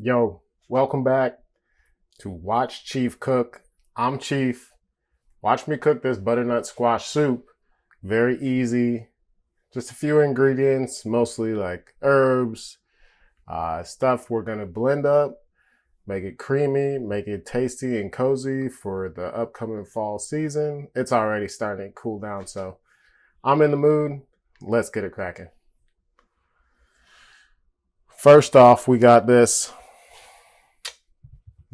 Yo, welcome back to Watch Chief Cook. I'm Chief. Watch me cook this butternut squash soup. Very easy. Just a few ingredients, mostly like herbs, stuff we're going to blend up, make it creamy, make it tasty and cozy for the upcoming fall season. It's already starting to cool down, so I'm in the mood. Let's get it cracking. First off, we got this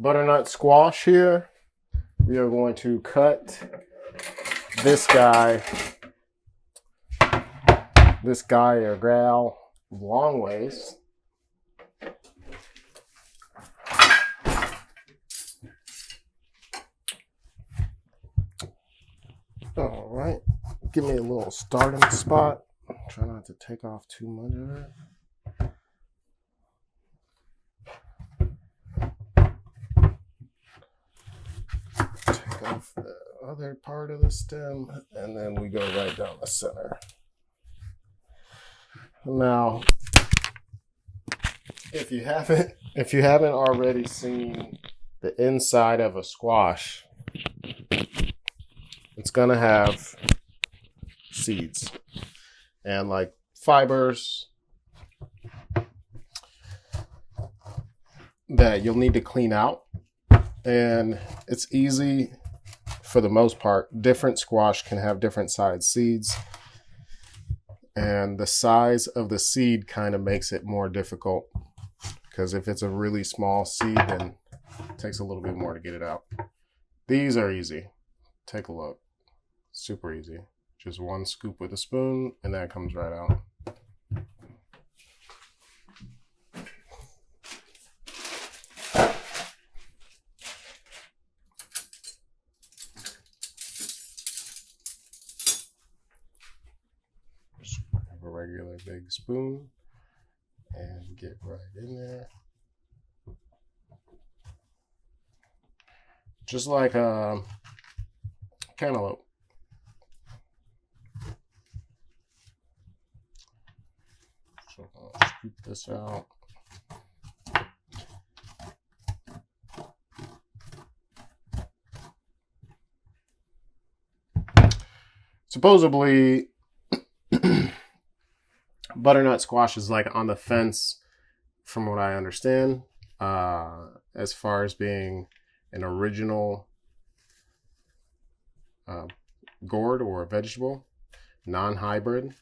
butternut squash here. We are going to cut this guy or gal long ways. All right, give me a little starting spot. Try not to take off too much of it. Take off the other part of the stem, and then we go right down the center. Now, if you haven't already seen the inside of a squash, it's gonna have seeds and like fibers that you'll need to clean out. And it's easy for the most part. Different squash can have different sized seeds, and the size of the seed kind of makes it more difficult, because if it's a really small seed, then it takes a little bit more to get it out. These are easy. Take a look. Super easy. Just one scoop with a spoon, and that comes right out. Just have a regular big spoon and get right in there. Just like a cantaloupe. So I'll scoop this out. Supposedly, butternut squash is like on the fence, from what I understand, as far as being an original gourd or vegetable, non-hybrid,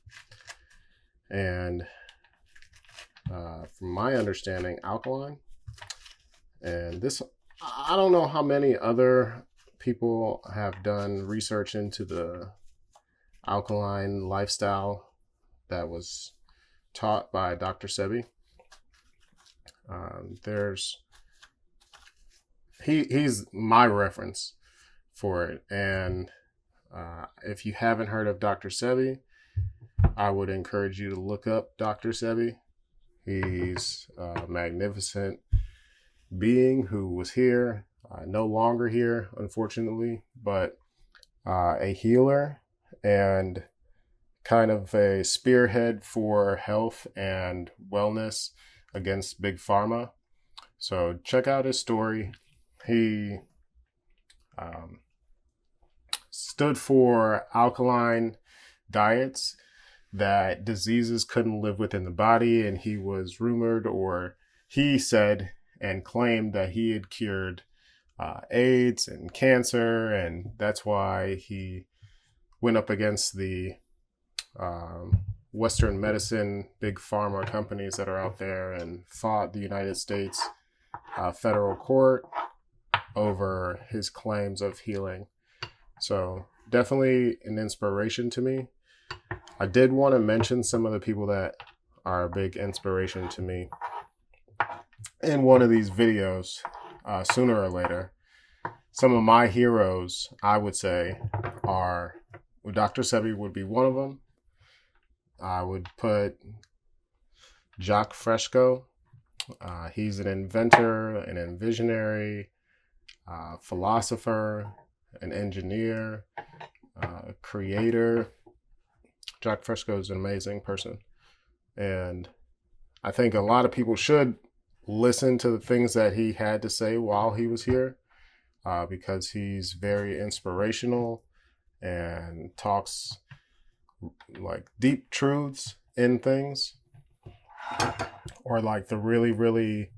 and from my understanding, alkaline. And this, I don't know how many other people have done research into the alkaline lifestyle that was taught by Dr. Sebi. He's my reference for it. And if you haven't heard of Dr. Sebi, I would encourage you to look up Dr. Sebi. He's a magnificent being who was here, no longer here, unfortunately, but a healer and kind of a spearhead for health and wellness against big pharma. So check out his story. He stood for alkaline diets that diseases couldn't live within the body, and he was rumored, or he said and claimed, that he had cured AIDS and cancer, and that's why he went up against the Western medicine, big pharma companies that are out there, and fought the United States federal court over his claims of healing. So definitely an inspiration to me. I did want to mention some of the people that are a big inspiration to me in one of these videos sooner or later. Some of my heroes, I would say, are Dr. Sebi would be one of them. I would put Jacques Fresco. He's an inventor, an visionary, philosopher, an engineer, creator. Jacques Fresco is an amazing person. And I think a lot of people should listen to the things that he had to say while he was here, because he's very inspirational and talks like deep truths in things, or like the really, really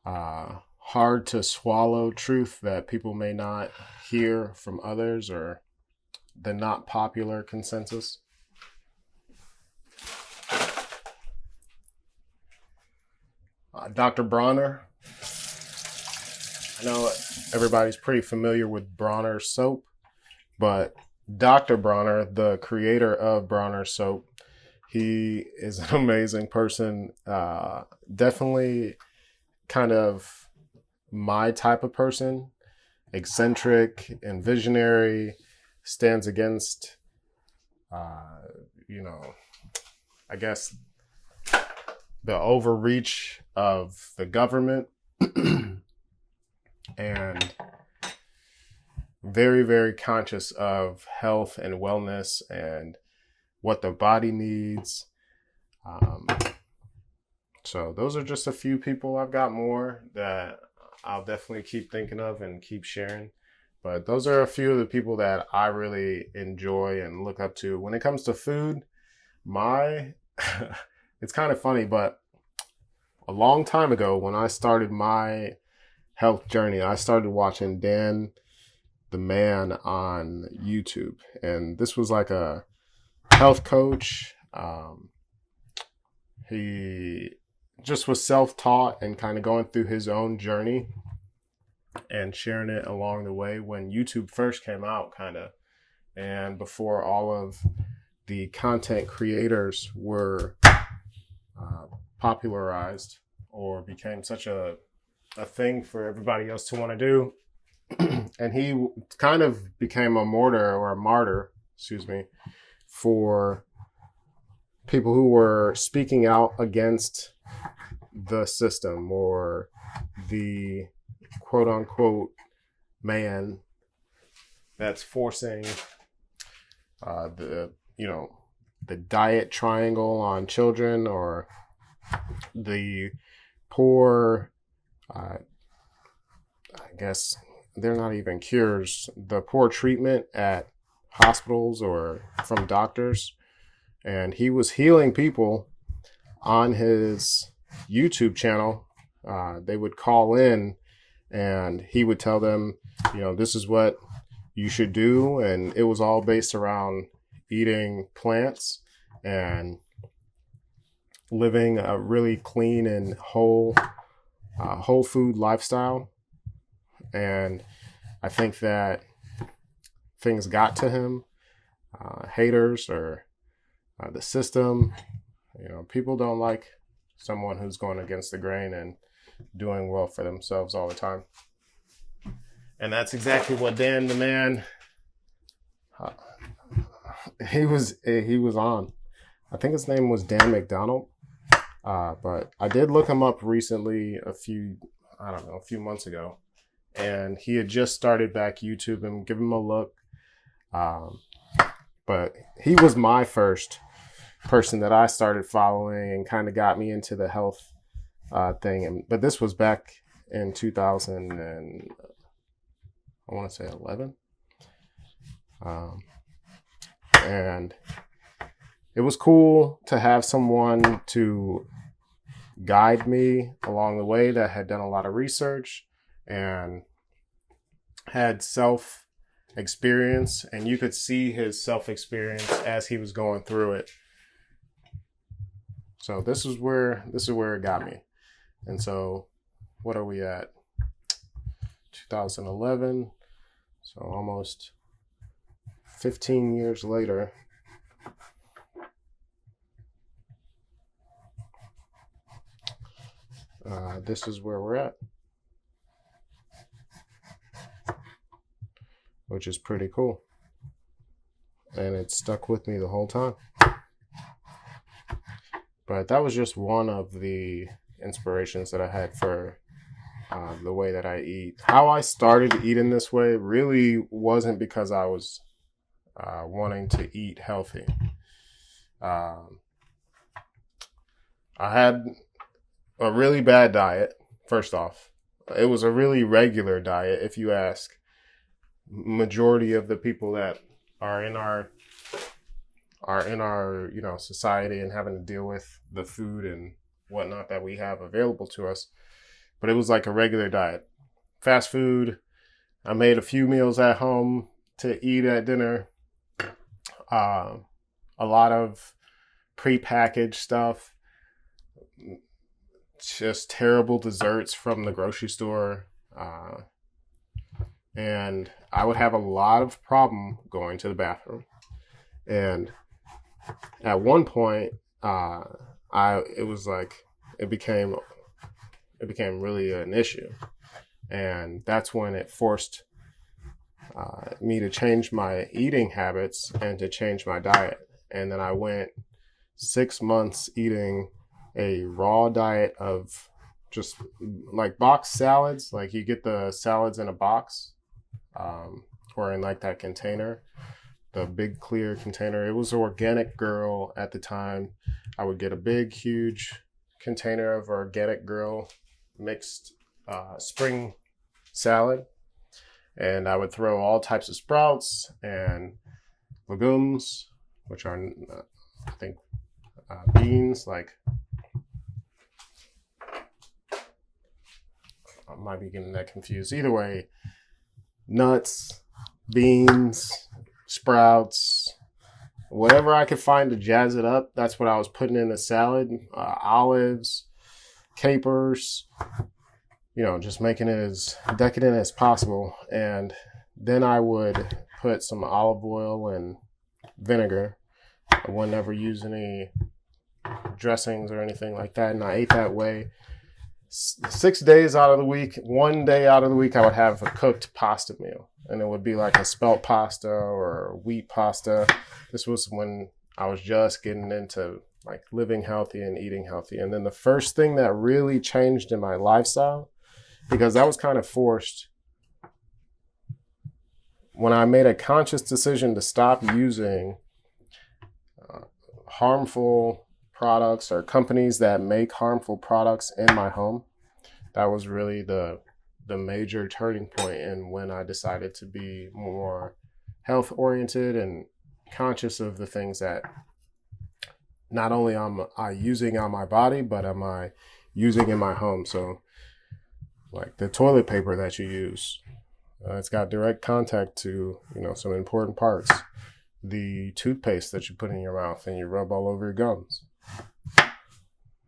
hard to swallow truth that people may not hear from others, or the not popular consensus. Dr. Bronner. I know everybody's pretty familiar with Bronner soap, but Dr. Bronner, the creator of Bronner soap, he is an amazing person. Definitely kind of my type of person, eccentric and visionary, stands against, I guess, the overreach of the government, and very, very conscious of health and wellness and what the body needs. So those are just a few people. I've got more that I'll definitely keep thinking of and keep sharing. But those are a few of the people that I really enjoy and look up to. When it comes to food, it's kind of funny, but a long time ago when I started my health journey, I started watching Dan the Man on YouTube. And this was like a health coach. He just was self-taught and kind of going through his own journey and sharing it along the way when YouTube first came out, kind of, and before all of the content creators were popularized or became such a thing for everybody else to want to do. And he kind of became a martyr, for people who were speaking out against the system or the quote unquote man that's forcing the diet triangle on children, or the poor, I guess they're not even cures, the poor treatment at hospitals or from doctors. And he was healing people on his YouTube channel. They would call in and he would tell them, this is what you should do. And it was all based around eating plants and living a really clean and whole food lifestyle. And I think that things got to him, haters or the system. People don't like someone who's going against the grain and doing well for themselves all the time. And that's exactly what Dan the Man, he was on. I think his name was Dan McDonald. But I did look him up recently, a few months ago, and he had just started back YouTube, and give him a look. But he was my first person that I started following and kind of got me into the health thing. But this was back in 2000 and I want to say 11. And it was cool to have someone to guide me along the way that had done a lot of research and had self experience, and you could see his self experience as he was going through it. So this is where it got me. And so what are we at? 2011. So almost 15 years later. This is where we're at, which is pretty cool. And it stuck with me the whole time. But that was just one of the inspirations that I had for the way that I eat. How I started eating this way really wasn't because I was wanting to eat healthy. I had a really bad diet. First off, it was a really regular diet. If you ask majority of the people that are in our society and having to deal with the food and whatnot that we have available to us, but it was like a regular diet. Fast food. I made a few meals at home to eat at dinner. A lot of prepackaged stuff. Just terrible desserts from the grocery store. And I would have a lot of problem going to the bathroom. And at one point, it became really an issue. And that's when it forced me to change my eating habits and to change my diet. And then I went 6 months eating a raw diet of just like box salads. Like you get the salads in a box or in like that container, the big clear container. It was Organic Girl at the time. I would get a big, huge container of Organic Girl mixed spring salad, and I would throw all types of sprouts and legumes, which are I think beans. Like I might be getting that confused. Either way, nuts, beans, sprouts, whatever I could find to jazz it up. That's what I was putting in the salad. Olives, capers, just making it as decadent as possible. And then I would put some olive oil and vinegar. I would never use any dressings or anything like that. And I ate that way 6 days out of the week. 1 day out of the week, I would have a cooked pasta meal. And it would be like a spelt pasta or wheat pasta. This was when I was just getting into like living healthy and eating healthy. And then the first thing that really changed in my lifestyle, because that was kind of forced, when I made a conscious decision to stop using harmful products or companies that make harmful products in my home, that was really the major turning point. And when I decided to be more health oriented and conscious of the things that not only am I using on my body, but am I using in my home. So like the toilet paper that you use, it's got direct contact to, some important parts. The toothpaste that you put in your mouth and you rub all over your gums.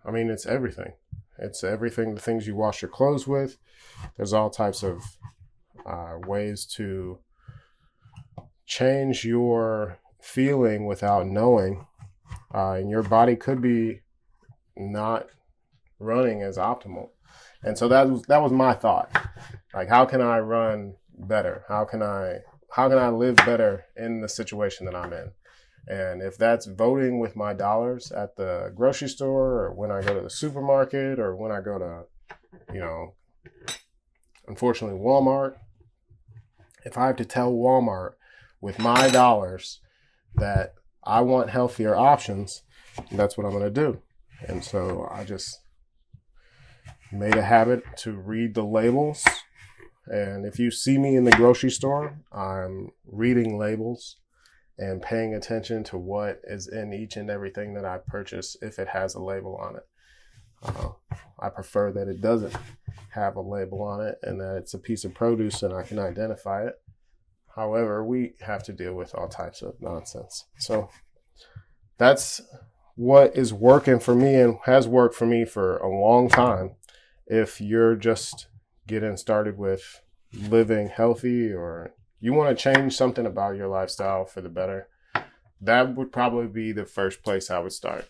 I mean, it's everything. It's everything. The things you wash your clothes with. There's all types of ways to change your feeling without knowing. And your body could be not running as optimal. And so that was my thought. Like, how can I run better? How can I live better in the situation that I'm in? And if that's voting with my dollars at the grocery store, or when I go to the supermarket, or when I go to, unfortunately, Walmart, if I have to tell Walmart with my dollars that I want healthier options, that's what I'm going to do. And so I just made a habit to read the labels. And if you see me in the grocery store, I'm reading labels and paying attention to what is in each and everything that I purchase if it has a label on it. I prefer that it doesn't have a label on it and that it's a piece of produce and I can identify it. However, we have to deal with all types of nonsense. So that's what is working for me and has worked for me for a long time. If you're just getting started with living healthy, or you want to change something about your lifestyle for the better, that would probably be the first place I would start.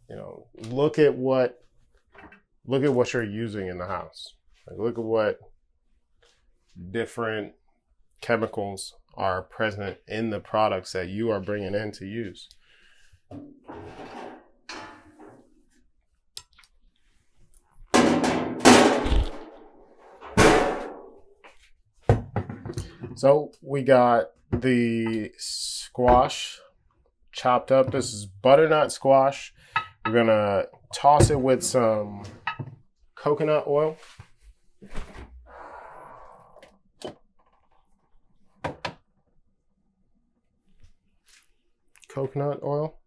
Look at what you're using in the house. Like, look at what different chemicals are present in the products that you are bringing in to use. So we got the squash chopped up. This is butternut squash. We're going to toss it with some coconut oil. Coconut oil.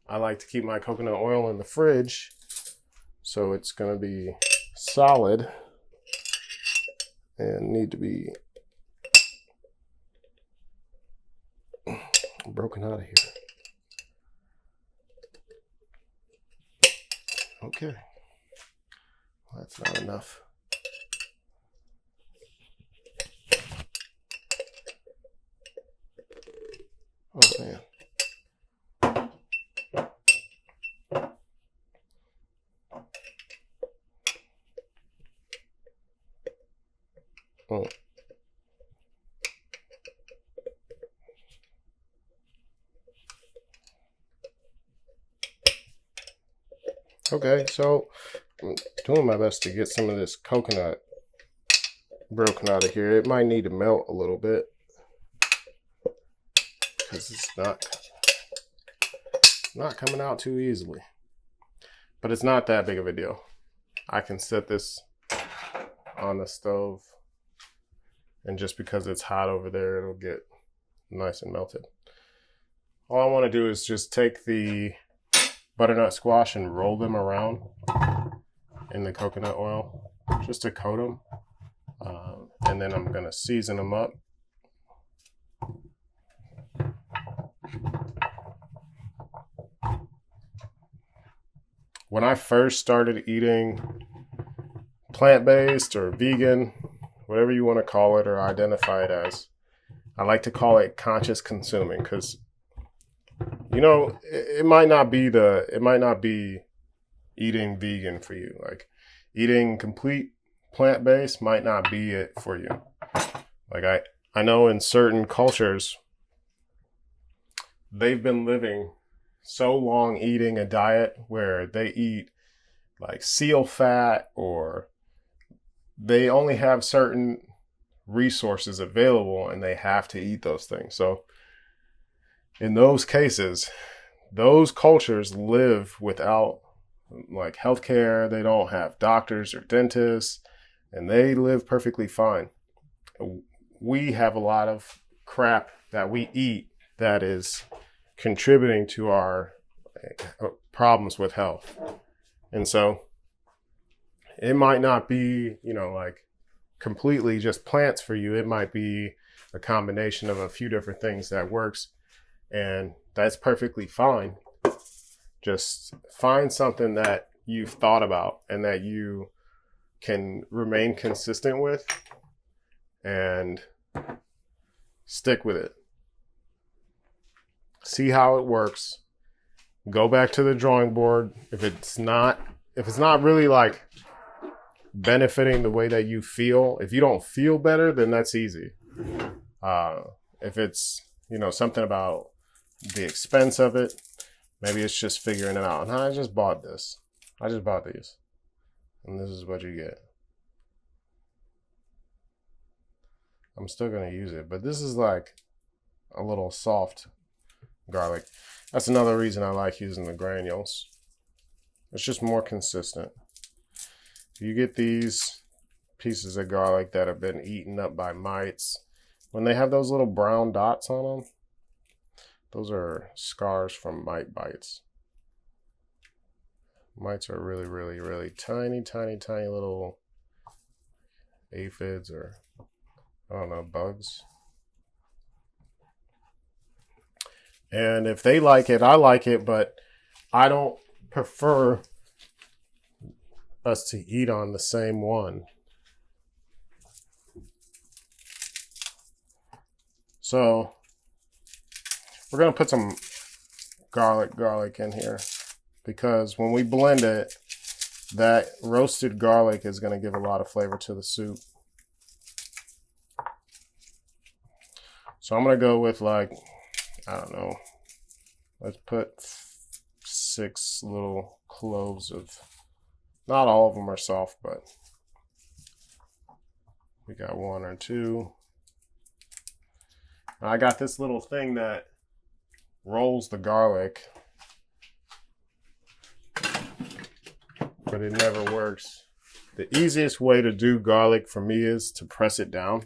I like to keep my coconut oil in the fridge, so it's going to be solid and need to be broken out of here. Okay, well, that's not enough. Oh man. Oh. Okay, so I'm doing my best to get some of this coconut broken out of here. It might need to melt a little bit because it's not coming out too easily. But it's not that big of a deal. I can set this on the stove, and just because it's hot over there, it'll get nice and melted. All I want to do is just take the butternut squash and roll them around in the coconut oil just to coat them. And then I'm going to season them up. When I first started eating plant-based or vegan, whatever you want to call it or identify it as, I like to call it conscious consuming, because you know, it might not be eating vegan for you. Like, eating complete plant-based might not be it for you. Like, I know in certain cultures, they've been living so long eating a diet where they eat like seal fat, or they only have certain resources available and they have to eat those things. So in those cases, those cultures live without like healthcare. They don't have doctors or dentists, and they live perfectly fine. We have a lot of crap that we eat that is contributing to our problems with health. And so it might not be, you know, like completely just plants for you. It might be a combination of a few different things that works. And that's perfectly fine. Just find something that you've thought about and that you can remain consistent with and stick with it. See how it works. Go back to the drawing board. If it's not really like benefiting the way that you feel, if you don't feel better, then that's easy. If it's, you know, something about the expense of it, maybe it's just figuring it out. And I just bought this. I just bought these. And this is what you get. I'm still going to use it, but this is like a little soft garlic. That's another reason I like using the granules. It's just more consistent. You get these pieces of garlic that have been eaten up by mites. When they have those little brown dots on them, those are scars from mite bites. Mites are really, really, really tiny, tiny, tiny little aphids, or I don't know, bugs. And if they like it, I like it, but I don't prefer us to eat on the same one. So we're going to put some garlic in here, because when we blend it, that roasted garlic is going to give a lot of flavor to the soup. So I'm going to go with like, I don't know, let's put 6 little cloves of, not all of them are soft, but we got 1 or 2. I got this little thing that rolls the garlic, but it never works. The easiest way to do garlic for me is to press it down.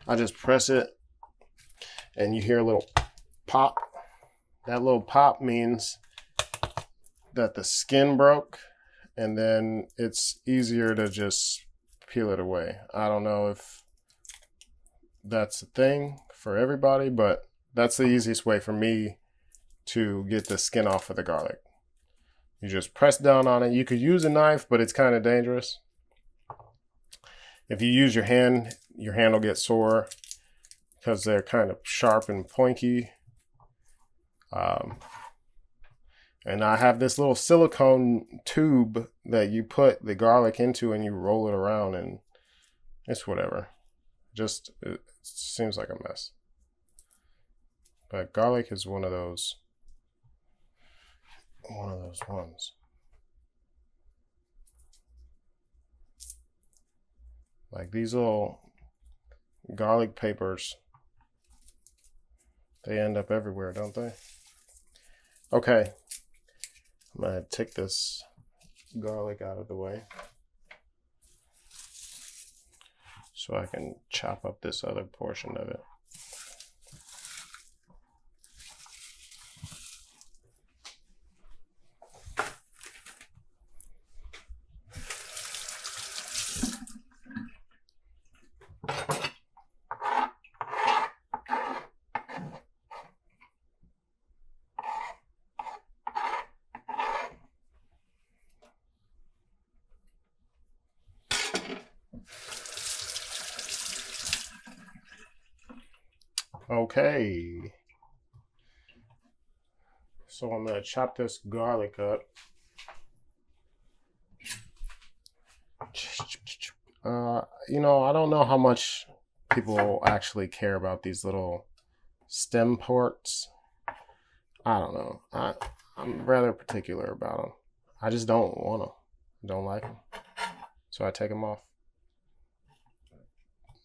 I just press it and you hear a little pop. That little pop means that the skin broke, and then it's easier to just peel it away. I don't know if that's a thing for everybody, but that's the easiest way for me to get the skin off of the garlic. You just press down on it. You could use a knife, but it's kind of dangerous. If you use your hand will get sore because they're kind of sharp and pointy. And I have this little silicone tube that you put the garlic into and you roll it around, and it's whatever. Just, it seems like a mess. But garlic is one of those ones. Like these little garlic papers, they end up everywhere, don't they? Okay, I'm gonna take this garlic out of the way so I can chop up this other portion of it. Okay, so I'm gonna chop this garlic up. I don't know how much people actually care about these little stem parts. I don't know. I'm rather particular about them. I just don't want them. Don't like them. So I take them off.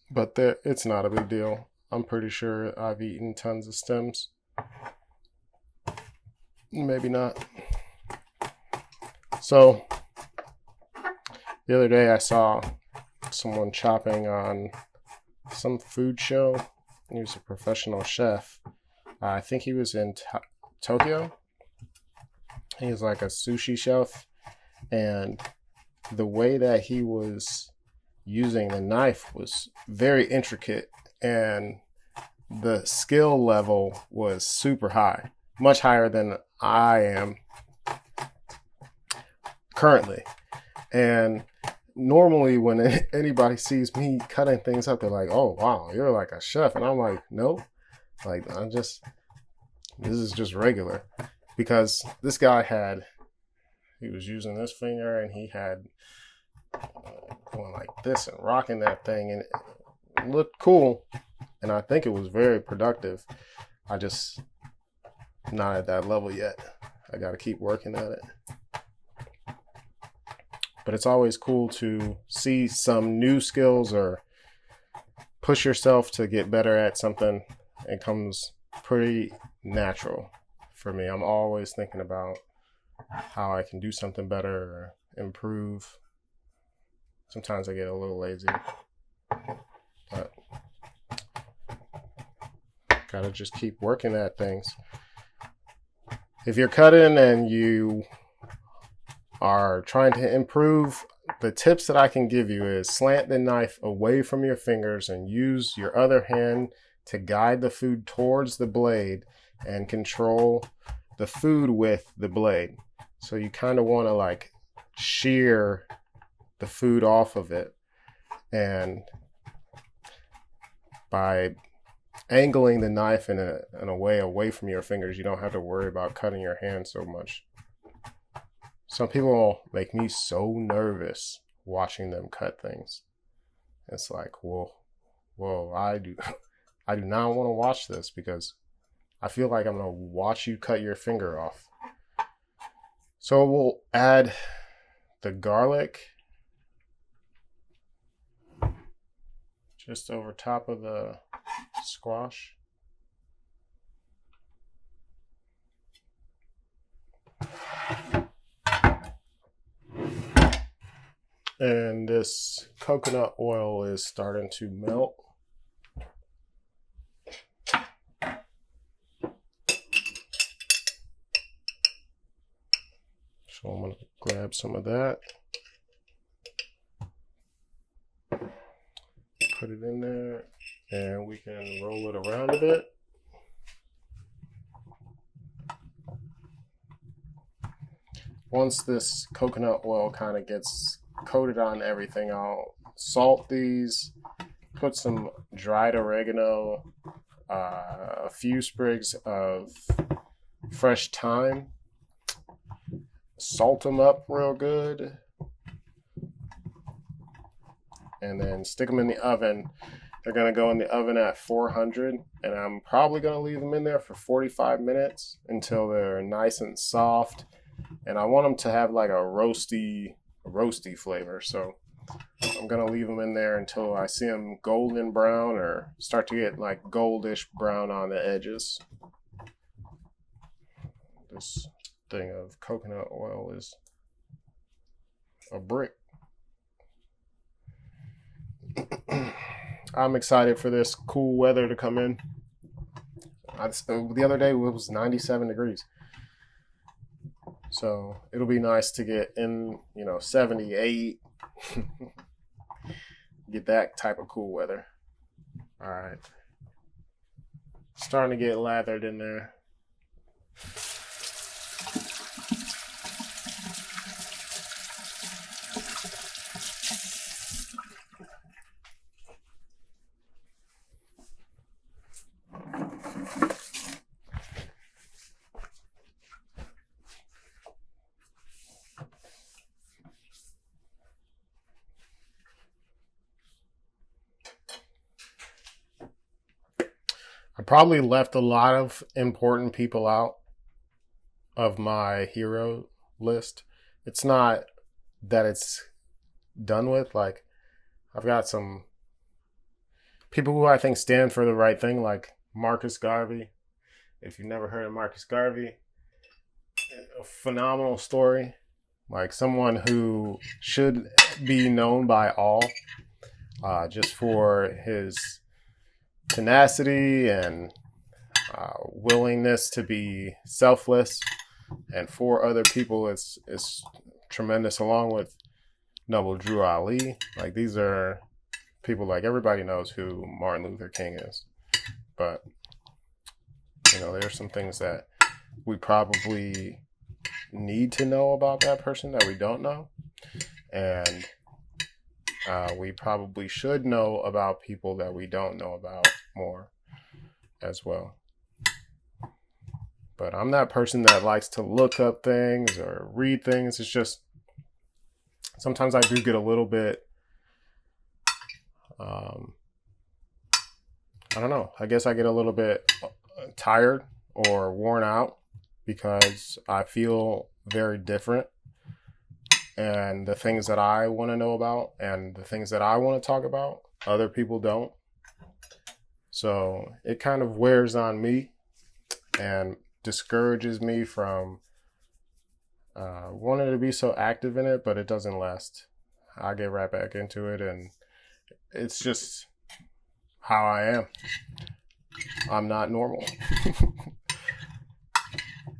But it's not a big deal. I'm pretty sure I've eaten tons of stems. Maybe not. So the other day I saw someone chopping on some food show. He was a professional chef. I think he was in Tokyo. He was like a sushi chef. And the way that he was using the knife was very intricate. And the skill level was super high, much higher than I am currently. And normally when anybody sees me cutting things up, they're like, oh, wow, you're like a chef. And I'm like, no, like this is just regular. Because this guy he was using this finger and he had going like this and rocking that thing, and it looked cool, and I think it was very productive. I just not at that level yet. I got to keep working at it. But it's always cool to see some new skills or push yourself to get better at something. It comes pretty natural for me. I'm always thinking about how I can do something better or improve. Sometimes I get a little lazy, but gotta just keep working at things. If you're cutting and you are trying to improve, the tips that I can give you is slant the knife away from your fingers and use your other hand to guide the food towards the blade and control the food with the blade. So you kind of want to like shear the food off of it, and by angling the knife in a way away from your fingers, you don't have to worry about cutting your hand so much. Some people make me so nervous watching them cut things. It's like, whoa, I do not want to watch this because I feel like I'm going to watch you cut your finger off. So we'll add the garlic just over top of the squash. And this coconut oil is starting to melt. So I'm going to grab some of that, put it in there, and we can roll it around a bit. Once this coconut oil kind of gets coated on everything, I'll salt these, put some dried oregano, a few sprigs of fresh thyme, salt them up real good, and then stick them in the oven. They're going to go in the oven at 400, and I'm probably going to leave them in there for 45 minutes until they're nice and soft. And I want them to have like a roasty flavor. So I'm going to leave them in there until I see them golden brown or start to get like goldish brown on the edges. This thing of coconut oil is a brick. I'm excited for this cool weather to come in. The other day it was 97 degrees. So it'll be nice to get in, 78. Get that type of cool weather. All right. Starting to get lathered in there. I probably left a lot of important people out of my hero list. It's not that it's done with. Like, I've got some people who I think stand for the right thing, like Marcus Garvey. If you've never heard of Marcus Garvey, a phenomenal story. Like someone who should be known by all, just for his tenacity and willingness to be selfless and for other people. It's tremendous, along with Noble Drew Ali. Like, these are people, like, everybody knows who Martin Luther King is, but there's some things that we probably need to know about that person that we don't know, and we probably should know about people that we don't know about more as well. But I'm that person that likes to look up things or read things. It's just sometimes I do get a little bit, I don't know. I guess I get a little bit tired or worn out because I feel very different. And the things that I want to know about and the things that I want to talk about, other people don't. So it kind of wears on me and discourages me from wanting to be so active in it, but it doesn't last. I get right back into it, and it's just how I am. I'm not normal.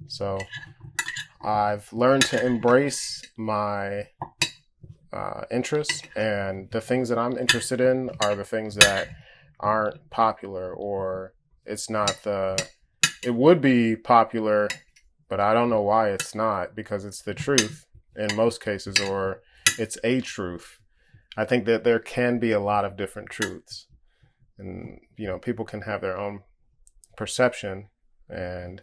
So I've learned to embrace my interests, and the things that I'm interested in are the things that aren't popular, or it would be popular, but I don't know why it's not, because it's the truth in most cases, or it's a truth. I think that there can be a lot of different truths, and people can have their own perception, and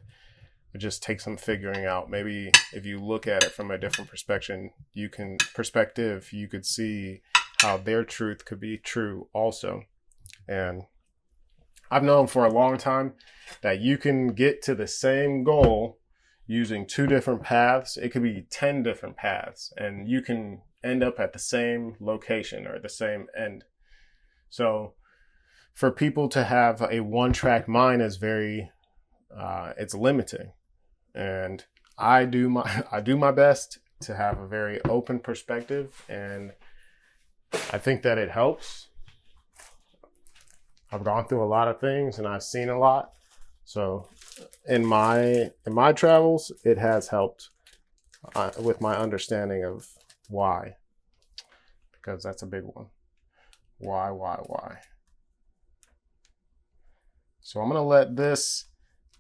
it just takes some figuring out. Maybe if you look at it from a different perspective, you could see how their truth could be true also. And I've known for a long time that you can get to the same goal using 2 different paths. It could be 10 different paths, and you can end up at the same location or the same end. So for people to have a one-track mind is very, it's limiting. And I do my best to have a very open perspective, and I think that it helps. I've gone through a lot of things and I've seen a lot. So in my travels, it has helped with my understanding of why, because that's a big one. Why? So I'm going to let this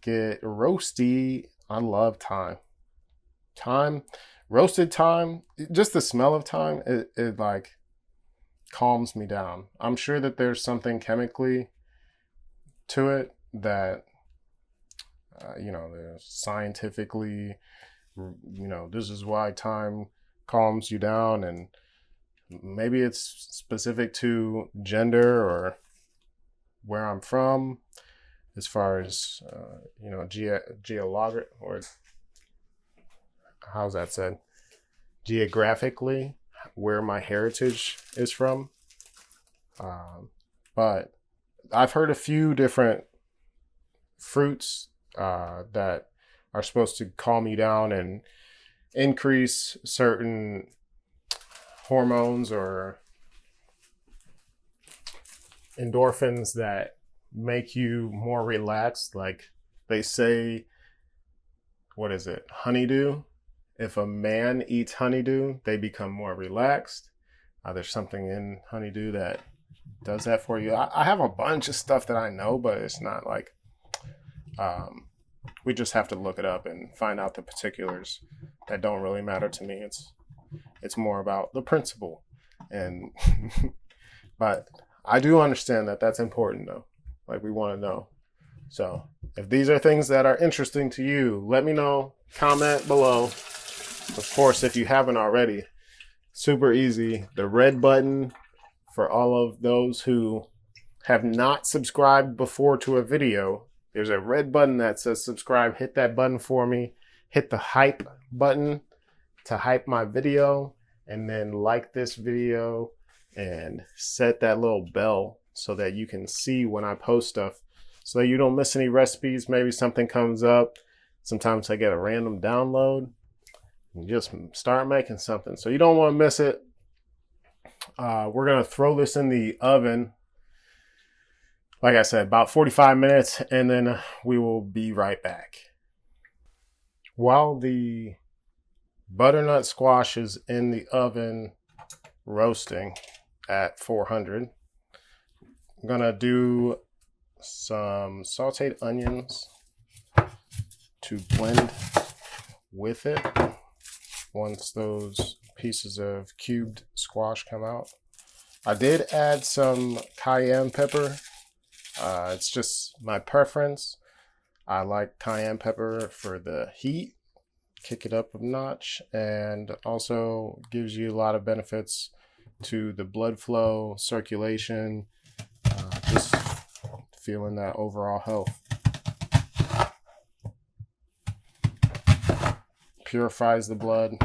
get roasty. I love thyme. Roasted thyme, just the smell of thyme, it like calms me down. I'm sure that there's something chemically to it that, there's scientifically, this is why thyme calms you down, and maybe it's specific to gender or where I'm from, as far as, geologic, or how's that said? Geographically, where my heritage is from. But I've heard a few different fruits that are supposed to calm you down and increase certain hormones or endorphins that make you more relaxed. Like they say, what is it? Honeydew. If a man eats honeydew, they become more relaxed. There's something in honeydew that does that for you. I have a bunch of stuff that I know, but it's not like, we just have to look it up and find out the particulars that don't really matter to me. It's more about the principle. And, but I do understand that that's important though. Like we want to know. So if these are things that are interesting to you, let me know, comment below. Of course, if you haven't already, super easy. The red button for all of those who have not subscribed before to a video. There's a red button that says subscribe. Hit that button for me. Hit the hype button to hype my video, and then like this video and set that little bell so that you can see when I post stuff, so that you don't miss any recipes. Maybe something comes up. Sometimes I get a random download. You just start making something, so you don't want to miss it. We're gonna throw this in the oven, like I said, about 45 minutes, and then we will be right back. While the butternut squash is in the oven roasting at 400, I'm gonna do some sauteed onions to blend with it. Once those pieces of cubed squash come out, I did add some cayenne pepper. It's just my preference. I like cayenne pepper for the heat, kick it up a notch, and also gives you a lot of benefits to the blood flow, circulation, just feeling that overall health. Purifies the blood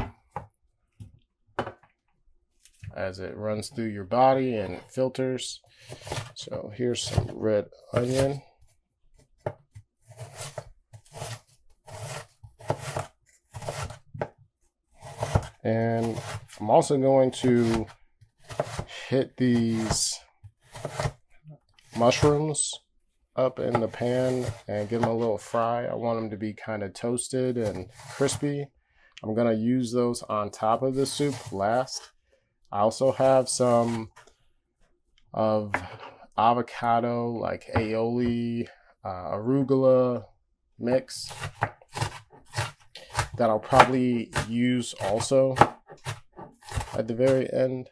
as it runs through your body and filters. So here's some red onion. And I'm also going to hit these mushrooms up in the pan and give them a little fry. I want them to be kind of toasted and crispy. I'm going to use those on top of the soup last. I also have some of avocado, like aioli, arugula mix that I'll probably use also at the very end.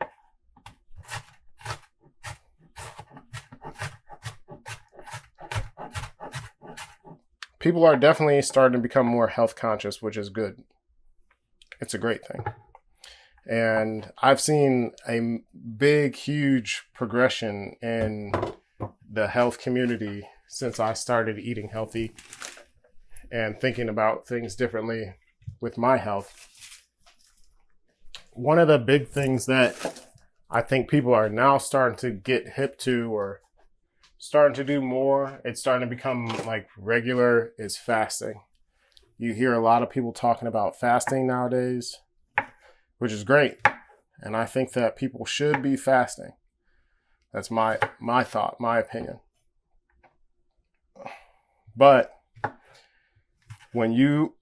People are definitely starting to become more health conscious, which is good. It's a great thing. And I've seen a big, huge progression in the health community since I started eating healthy and thinking about things differently with my health. One of the big things that I think people are now starting to get hip to or starting to do more, it's starting to become like regular, is fasting. You hear a lot of people talking about fasting nowadays, which is great. And I think that people should be fasting. That's my thought, my opinion. But when you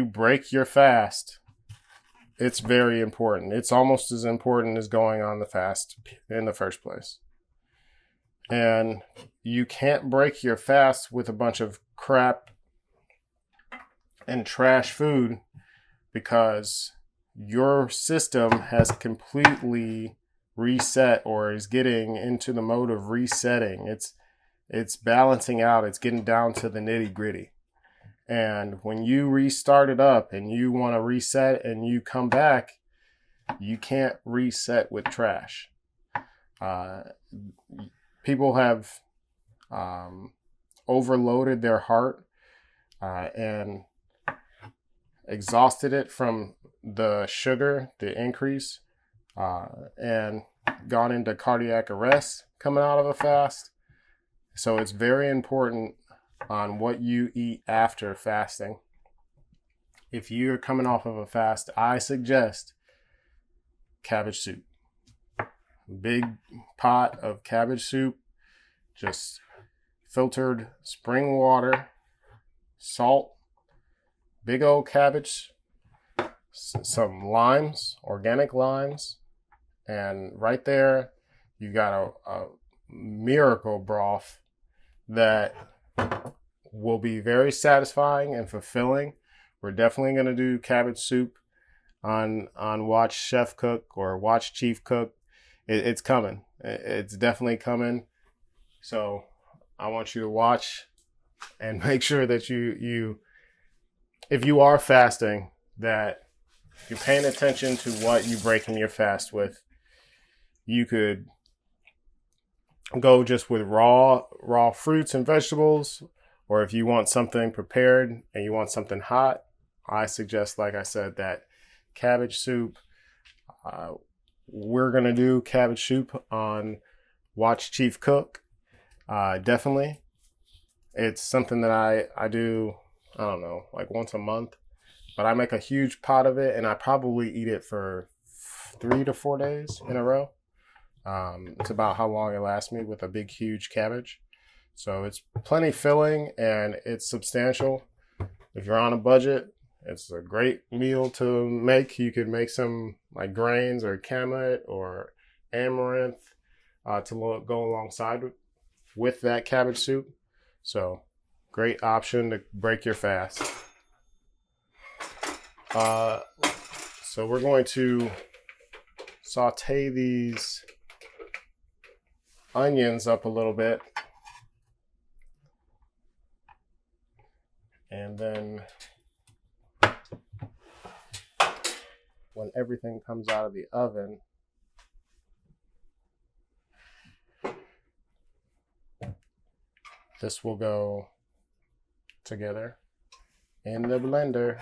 break your fast, it's very important. It's almost as important as going on the fast in the first place. And you can't break your fast with a bunch of crap and trash food, because your system has completely reset, or is getting into the mode of resetting. It's balancing out. It's getting down to the nitty gritty. And when you restart it up and you want to reset and you come back, you can't reset with trash. People have overloaded their heart and exhausted it from the sugar, the increase, and gone into cardiac arrest coming out of a fast. So it's very important on what you eat after fasting. If you're coming off of a fast, I suggest cabbage soup. Big pot of cabbage soup, just filtered spring water, salt, big old cabbage, some limes, organic limes, and right there you got a miracle broth that will be very satisfying and fulfilling. We're definitely going to do cabbage soup on Watch Chef Cook or Watch Chief Cook. It's coming. It's definitely coming. So I want you to watch and make sure that you if you are fasting, that you're paying attention to what you're breaking your fast with. You could go just with raw fruits and vegetables, or if you want something prepared and you want something hot, I suggest, like I said, that cabbage soup. We're going to do cabbage soup on Watch Chief Cook. Definitely. It's something that I do, I don't know, like once a month. But I make a huge pot of it, and I probably eat it for 3 to 4 days in a row. It's about how long it lasts me with a big, huge cabbage. So it's plenty filling and it's substantial. If you're on a budget, it's a great meal to make. You could make some like grains or kamut or amaranth to go alongside with that cabbage soup. So great option to break your fast. So we're going to saute these onions up a little bit. And then when everything comes out of the oven, this will go together in the blender.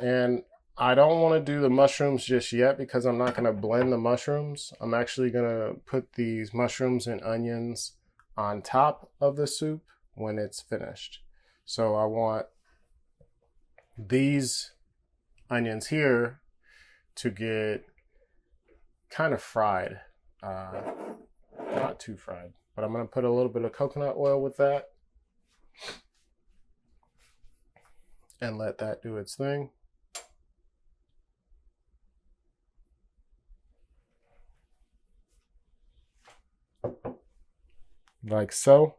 And I don't want to do the mushrooms just yet because I'm not going to blend the mushrooms. I'm actually going to put these mushrooms and onions on top of the soup when it's finished. So I want these onions here to get kind of fried. Not too fried, but I'm going to put a little bit of coconut oil with that and let that do its thing. Like so.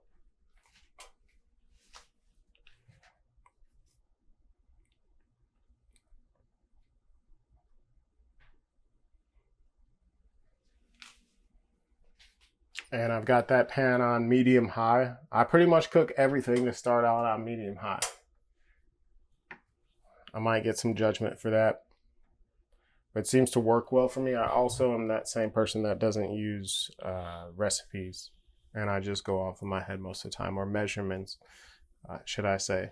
And I've got that pan on medium high. I pretty much cook everything to start out on medium high. I might get some judgment for that, but it seems to work well for me. I also am that same person that doesn't use recipes, and I just go off of my head most of the time, or measurements, should I say.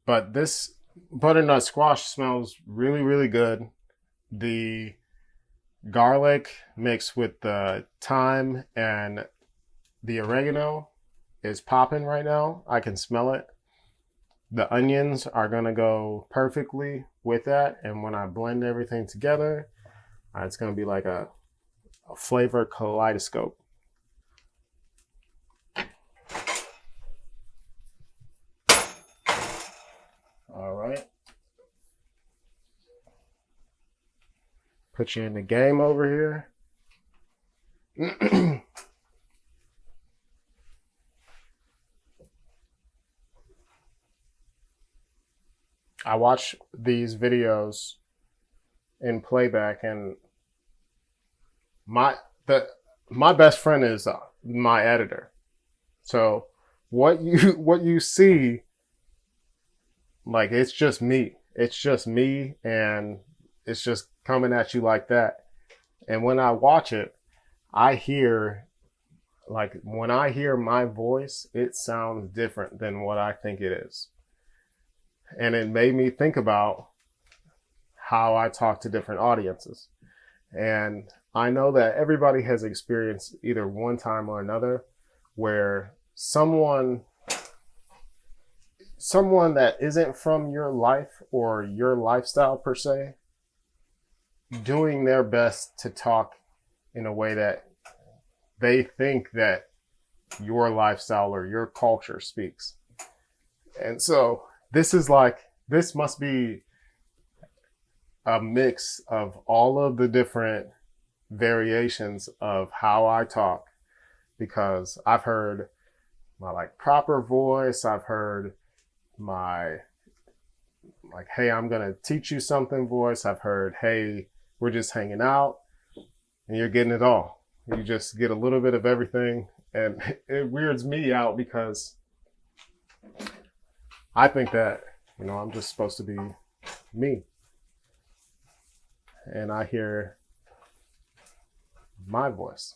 But this butternut squash smells really, really good. The garlic mixed with the thyme and the oregano is popping right now. I can smell it. The onions are going to go perfectly with that. And when I blend everything together, it's going to be like a flavor kaleidoscope. All right. Put you in the game over here. I watch these videos in playback, and my best friend is my editor. So what you see, like, it's just me. It's just me, and it's just coming at you like that. And when I watch it, I hear, like, when I hear my voice, it sounds different than what I think it is. And it made me think about how I talk to different audiences. And I know that everybody has experienced either one time or another where someone that isn't from your life or your lifestyle per se, doing their best to talk in a way that they think that your lifestyle or your culture speaks. And so this must be a mix of all of the different variations of how I talk, because I've heard my like proper voice. I've heard my like, hey, I'm going to teach you something voice. I've heard, hey, we're just hanging out, and you're getting it all. You just get a little bit of everything, and it weirds me out because I think that, I'm just supposed to be me. And I hear my voice.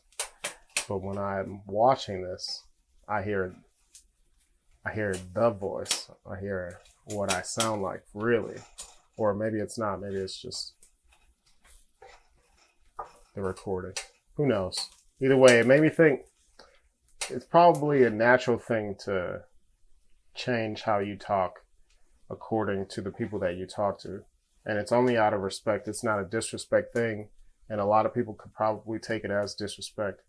But when I'm watching this, I hear the voice. I hear what I sound like, really. Or maybe it's not. Maybe it's just the recording. Who knows? Either way, it made me think it's probably a natural thing to change how you talk according to the people that you talk to. And it's only out of respect. It's not a disrespect thing. And a lot of people could probably take it as disrespect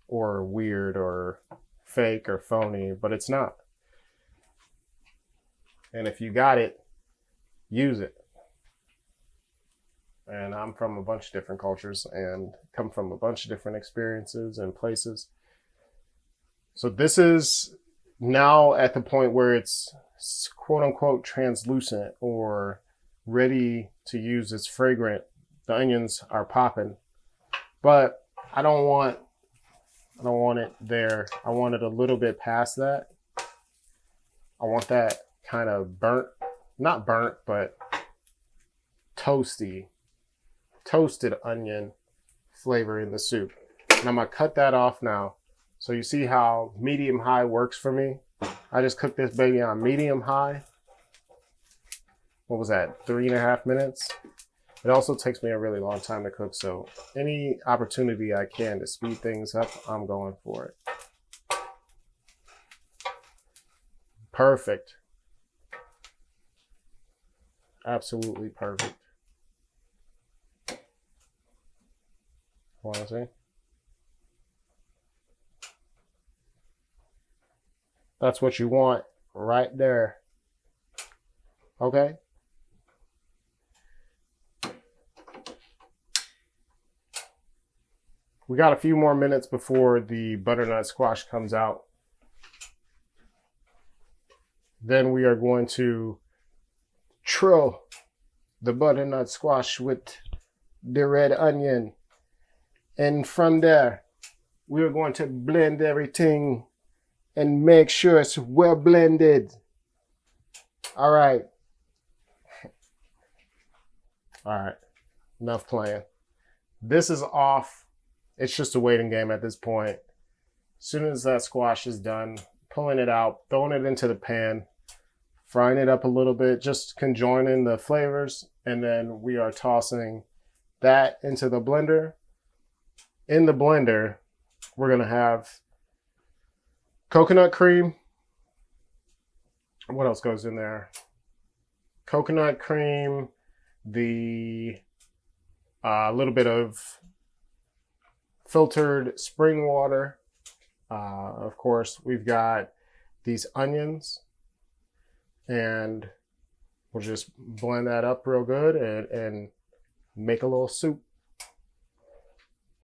or weird or fake or phony, but it's not. And if you got it, use it. And I'm from a bunch of different cultures and come from a bunch of different experiences and places. So this is now at the point where it's quote unquote translucent or ready to use. It's fragrant. The onions are popping, but I don't want it there. I want it a little bit past that. I want that kind of not burnt, but toasted onion flavor in the soup. And I'm gonna cut that off now. So you see how medium high works for me? I just cooked this baby on medium high. What was that? 3.5 minutes? It also takes me a really long time to cook, so any opportunity I can to speed things up, I'm going for it. Perfect. Absolutely perfect. Want to see? That's what you want right there. Okay? We got a few more minutes before the butternut squash comes out. Then we are going to trill the butternut squash with the red onion. And from there, we are going to blend everything and make sure it's well blended. All right. All right. Enough playing. This is off. It's just a waiting game at this point. As soon as that squash is done, pulling it out, throwing it into the pan, frying it up a little bit, just conjoining the flavors, and then we are tossing that into the blender. In the blender, we're going to have coconut cream. What else goes in there? Coconut cream, the little bit of filtered spring water. Of course, we've got these onions, and we'll just blend that up real good and make a little soup.